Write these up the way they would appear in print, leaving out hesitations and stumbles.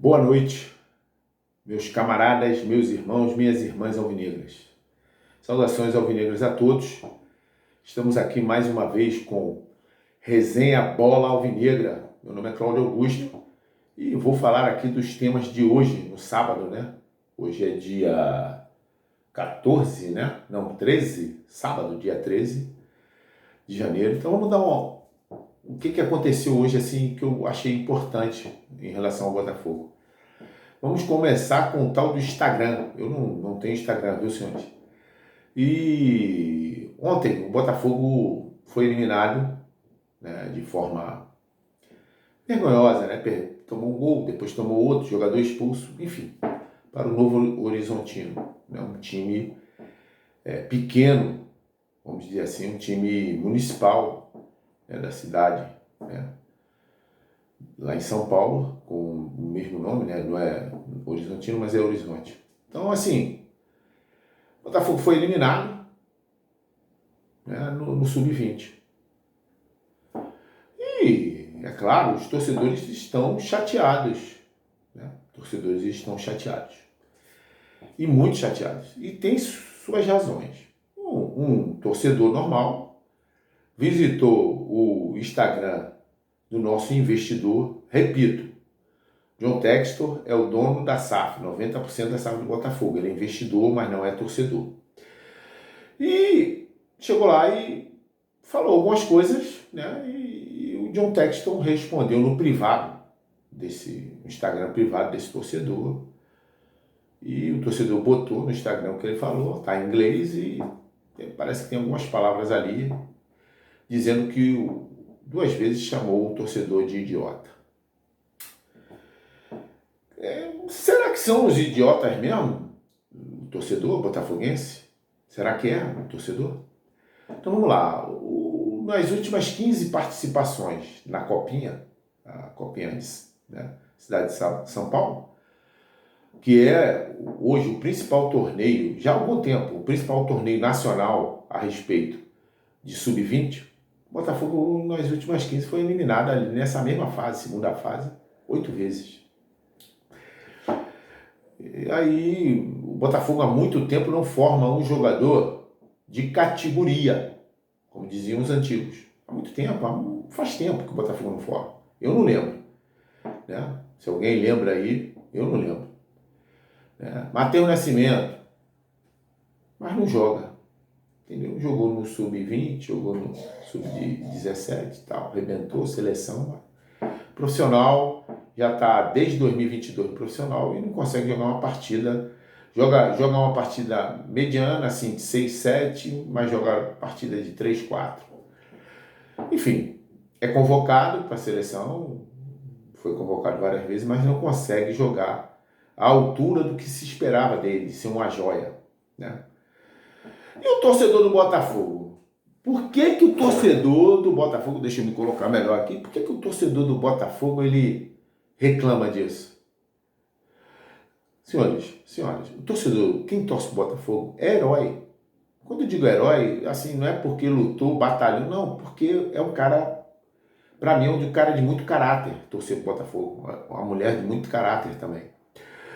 Boa noite, meus camaradas, meus irmãos, minhas irmãs alvinegras. Saudações alvinegras a todos. Estamos aqui mais uma vez com Resenha Bola Alvinegra. Meu nome é Cláudio Augusto e vou falar aqui dos temas de hoje, no sábado, né? Hoje é dia 14, né? Não, 13, sábado, dia 13 de janeiro. Então vamos dar o que aconteceu hoje assim que eu achei importante em relação ao Botafogo. Vamos começar com o tal do Instagram. Eu não tenho Instagram, viu, senhores? E ontem o Botafogo foi eliminado, né, de forma vergonhosa, né? Tomou um gol, depois tomou outro, jogador expulso, enfim, para o Novo Horizontino. Né? Um time pequeno, vamos dizer assim, um time municipal, né, da cidade, né? Lá em São Paulo, com o mesmo nome, né? Não é Horizontino, mas é Horizonte. Então, assim, o Botafogo foi eliminado, né, no Sub-20. E, é claro, os torcedores estão chateados. Né? Torcedores estão chateados. E muito chateados. E tem suas razões. Um torcedor normal visitou o Instagram do nosso investidor, repito, John Textor é o dono da SAF, 90% da SAF do Botafogo. Ele é investidor, mas não é torcedor. E chegou lá e falou algumas coisas, né? E o John Texton respondeu no privado, desse Instagram privado desse torcedor. E o torcedor botou no Instagram o que ele falou, tá em inglês e parece que tem algumas palavras ali dizendo que duas vezes chamou o torcedor de idiota. Será que são os idiotas mesmo? O torcedor botafoguense? Será que é o torcedor? Então vamos lá. Nas últimas 15 participações na Copinha, a Copinha, né, cidade de São Paulo, que é hoje o principal torneio, já há algum tempo, o principal torneio nacional a respeito de Sub-20, o Botafogo nas últimas 15 foi eliminado ali nessa mesma fase, segunda fase, 8 vezes. E aí o Botafogo há muito tempo não forma um jogador de categoria, como diziam os antigos. Há muito tempo, faz tempo que o Botafogo não forma. Eu não lembro. Né? Se alguém lembra aí, eu não lembro. Matheus Nascimento, mas não joga. Entendeu? Jogou no Sub-20, jogou no Sub-17 e tal, arrebentou, seleção. Profissional, já está desde 2022 no profissional e não consegue jogar uma partida. Joga uma partida mediana, assim, de 6, 7, mas joga partida de 3, 4. Enfim, é convocado para a seleção, foi convocado várias vezes, mas não consegue jogar à altura do que se esperava dele, ser uma joia. Né? E o torcedor do Botafogo? Por que o torcedor do Botafogo, deixa eu me colocar melhor aqui, por que o torcedor do Botafogo ele reclama disso? Senhoras, o torcedor, quem torce pro Botafogo é herói. Quando eu digo herói, assim, não é porque lutou, batalhou, não, porque é um cara, pra mim é um cara de muito caráter, torcer pro Botafogo. Uma mulher de muito caráter também.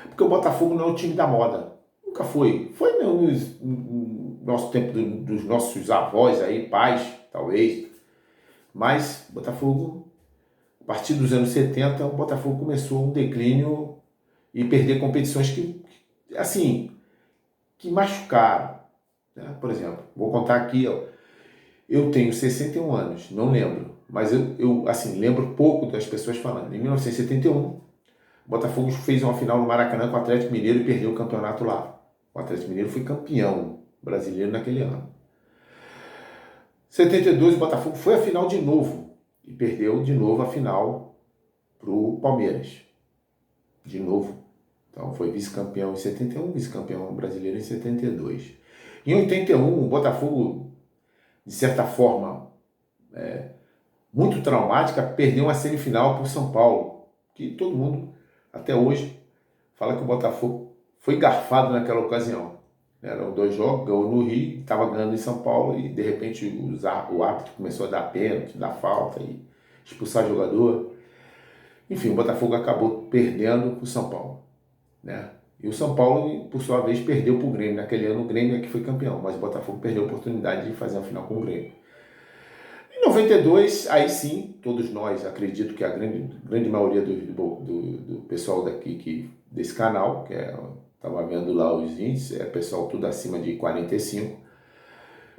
Porque o Botafogo não é o time da moda. Nunca foi. Foi no nosso tempo dos nossos avós aí, pais, talvez. Mas o Botafogo, a partir dos anos 70, o Botafogo começou um declínio e perder competições que machucaram. Né? Por exemplo, vou contar aqui, ó, eu tenho 61 anos, não lembro, mas eu lembro pouco das pessoas falando. Em 1971, o Botafogo fez uma final no Maracanã com o Atlético Mineiro e perdeu o campeonato lá. O Atlético Mineiro foi campeão brasileiro naquele ano. Em 72, o Botafogo foi à final de novo e perdeu de novo a final para o Palmeiras. De novo. Então foi vice-campeão em 71, vice-campeão brasileiro em 72. Em 81, o Botafogo, de certa forma, muito traumática, perdeu uma semifinal para o São Paulo, que todo mundo, até hoje, fala que o Botafogo foi garfado naquela ocasião. Eram 2 jogos, ganhou no Rio, estava ganhando em São Paulo e, de repente, o árbitro começou a dar pênalti, dar falta e expulsar jogador. Enfim, o Botafogo acabou perdendo para o São Paulo, né? E o São Paulo, por sua vez, perdeu para o Grêmio. Naquele ano o Grêmio é que foi campeão, mas o Botafogo perdeu a oportunidade de fazer a final com o Grêmio. Em 92, aí sim, todos nós, acredito que a grande maioria do pessoal desse canal, que estava vendo lá os índices, é pessoal tudo acima de 45,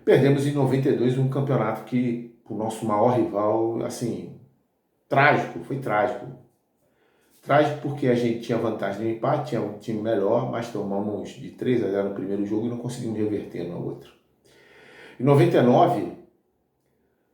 perdemos em 92 um campeonato que o nosso maior rival, assim, trágico, foi trágico. Trágico porque a gente tinha vantagem no empate, tinha um time melhor, mas tomamos de 3-0 no primeiro jogo e não conseguimos reverter no outro. Em 99,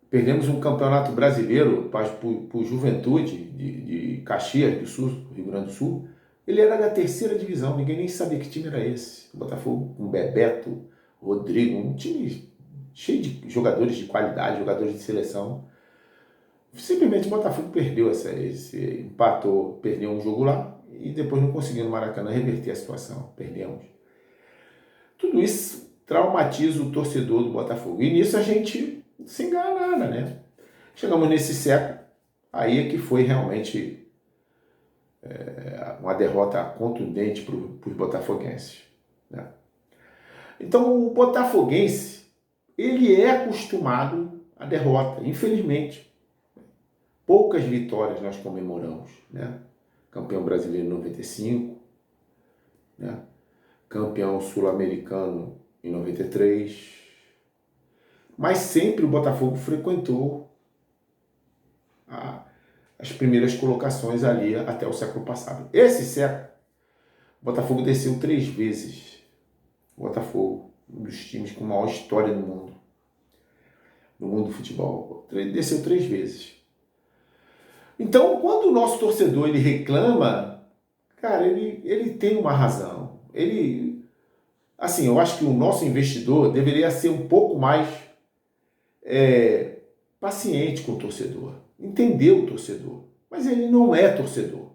perdemos um campeonato brasileiro para o Juventude de Caxias do Sul, Rio Grande do Sul. Ele era da terceira divisão, ninguém nem sabia que time era esse. O Botafogo com Bebeto, Rodrigo, um time cheio de jogadores de qualidade, jogadores de seleção. Simplesmente o Botafogo perdeu empatou, perdeu um jogo lá e depois não conseguiu no Maracanã reverter a situação. Perdemos. Tudo isso traumatiza o torcedor do Botafogo. E nisso a gente se engana nada, né? Chegamos nesse século, aí é que foi realmente uma derrota contundente para os botafoguenses, né? Então o botafoguense, ele é acostumado à derrota, infelizmente. Poucas vitórias nós comemoramos, né? Campeão brasileiro em 95, né? Campeão sul-americano em 93, mas sempre o Botafogo frequentou as primeiras colocações ali até o século passado. Esse século, o Botafogo desceu 3 vezes. O Botafogo, um dos times com maior história no mundo do futebol, desceu 3 vezes. Então, quando o nosso torcedor ele reclama, cara, ele tem uma razão. Assim, eu acho que o nosso investidor deveria ser um pouco mais paciente com o torcedor, entender o torcedor. Mas ele não é torcedor.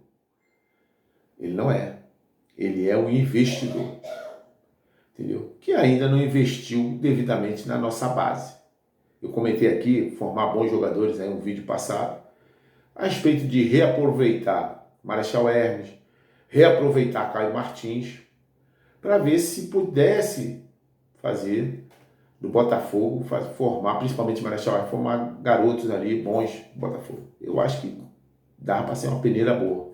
Ele não é. Ele é um investidor, entendeu? Que ainda não investiu devidamente na nossa base. Eu comentei aqui, formar bons jogadores, um vídeo passado, a respeito de reaproveitar Marechal Hermes, reaproveitar Caio Martins, para ver se pudesse fazer do Botafogo, formar, principalmente Marechal Hermes, formar garotos ali bons do Botafogo. Eu acho que dava para ser uma peneira boa.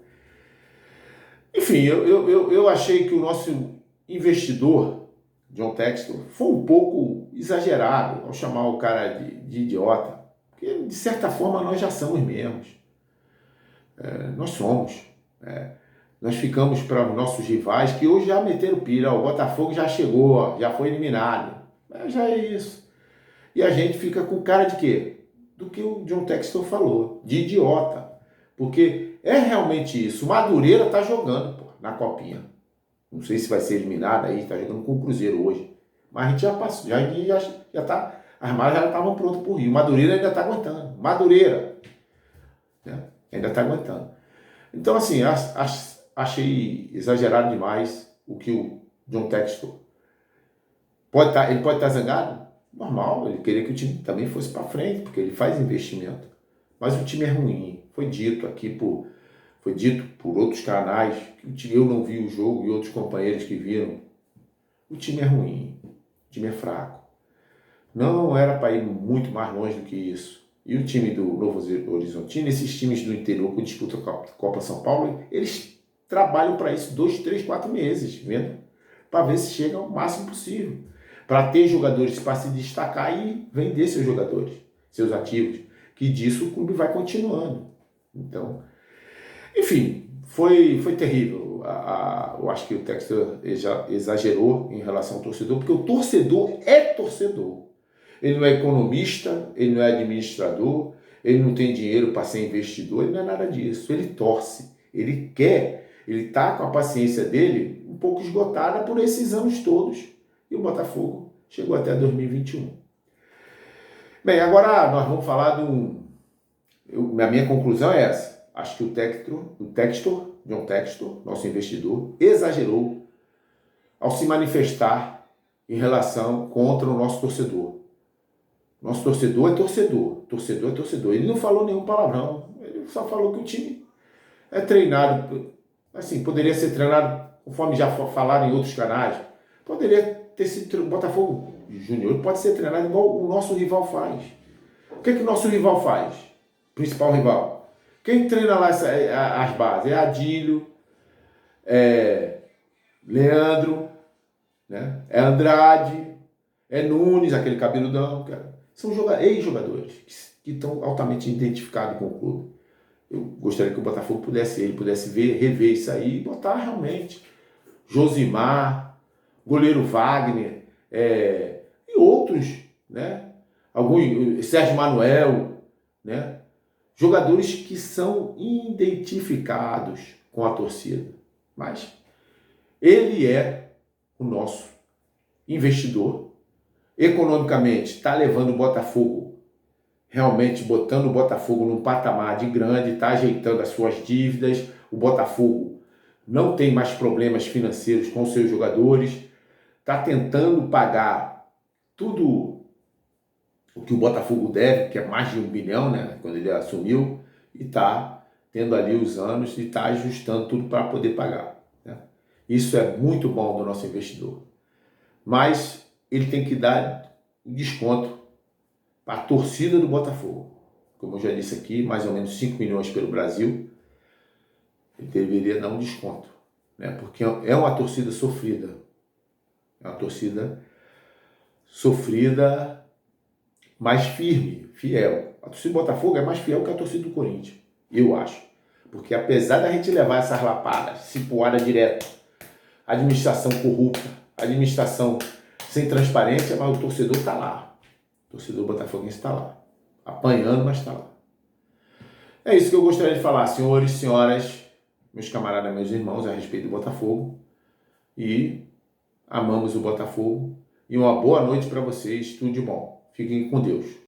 Enfim, eu achei que o nosso investidor, John Textor, foi um pouco exagerado ao chamar o cara de idiota, porque de certa forma nós já somos mesmos. Nós somos. Nós ficamos para os nossos rivais, que hoje já meteram pira, o Botafogo já chegou, já foi eliminado. Já é isso. E a gente fica com cara de quê? Do que o John Textor falou, de idiota. Porque é realmente isso. O Madureira está jogando, pô, na copinha. Não sei se vai ser eliminado aí, está jogando com o Cruzeiro hoje. Mas a gente já passou, já tá, as malas já estavam prontas para o Rio. O Madureira ainda está aguentando. Madureira, né? Ainda está aguentando. Então, assim, achei exagerado demais o que o John Textor ele pode estar zangado, normal, ele queria que o time também fosse para frente, porque ele faz investimento. Mas o time é ruim. Foi dito por outros canais, que eu não vi o jogo e outros companheiros que viram. O time é ruim, o time é fraco. Não era para ir muito mais longe do que isso. E o time do Novo Horizontino, esses times do interior que disputam a Copa São Paulo, eles trabalham para isso 2, 3, 4 meses, vendo? Para ver se chega ao máximo possível. Para ter jogadores para se destacar e vender seus jogadores, seus ativos. Que disso o clube vai continuando. Então, enfim, foi terrível. Eu acho que o Textor exagerou em relação ao torcedor, porque o torcedor é torcedor. Ele não é economista, ele não é administrador, ele não tem dinheiro para ser investidor, ele não é nada disso. Ele torce, ele quer, ele está com a paciência dele um pouco esgotada por esses anos todos. E o Botafogo chegou até 2021. Bem, agora nós vamos falar a minha conclusão é essa. Acho que John Textor, nosso investidor, exagerou ao se manifestar em relação contra o nosso torcedor. Nosso torcedor é torcedor. Torcedor é torcedor. Ele não falou nenhum palavrão. Ele só falou que o time é treinado, assim, poderia ser treinado, conforme já falaram em outros canais, poderia ter sido, o Botafogo Júnior pode ser treinado igual o nosso rival faz. O que o nosso rival faz? Principal rival. Quem treina lá as bases? É Adílio, é Leandro, né? É Andrade, é Nunes, aquele cabeludão, cara. São ex-jogadores que estão altamente identificados com o clube. Eu gostaria que o Botafogo pudesse rever isso aí e botar realmente Josimar, goleiro Wagner, e outros, né? Alguns, Sérgio Manuel, né? Jogadores que são identificados com a torcida. Mas ele é o nosso investidor. Economicamente, está levando o Botafogo, realmente botando o Botafogo num patamar de grande, está ajeitando as suas dívidas. O Botafogo não tem mais problemas financeiros com seus jogadores, está tentando pagar tudo o que o Botafogo deve, que é mais de 1 bilhão, né, quando ele assumiu, e está tendo ali os anos e está ajustando tudo para poder pagar, né? Isso é muito bom do nosso investidor. Mas ele tem que dar desconto para a torcida do Botafogo. Como eu já disse aqui, mais ou menos 5 milhões pelo Brasil, ele deveria dar um desconto, né? Porque é uma torcida sofrida. É uma torcida sofrida, mais firme, fiel. A torcida do Botafogo é mais fiel que a torcida do Corinthians, eu acho. Porque apesar da gente levar essas lapadas, cipuada direta, administração corrupta, administração sem transparência, mas o torcedor está lá. O torcedor botafoguense está lá. Apanhando, mas está lá. É isso que eu gostaria de falar, senhores, senhoras, meus camaradas, meus irmãos, a respeito do Botafogo. E amamos o Botafogo. E uma boa noite para vocês. Tudo de bom. Fiquem com Deus.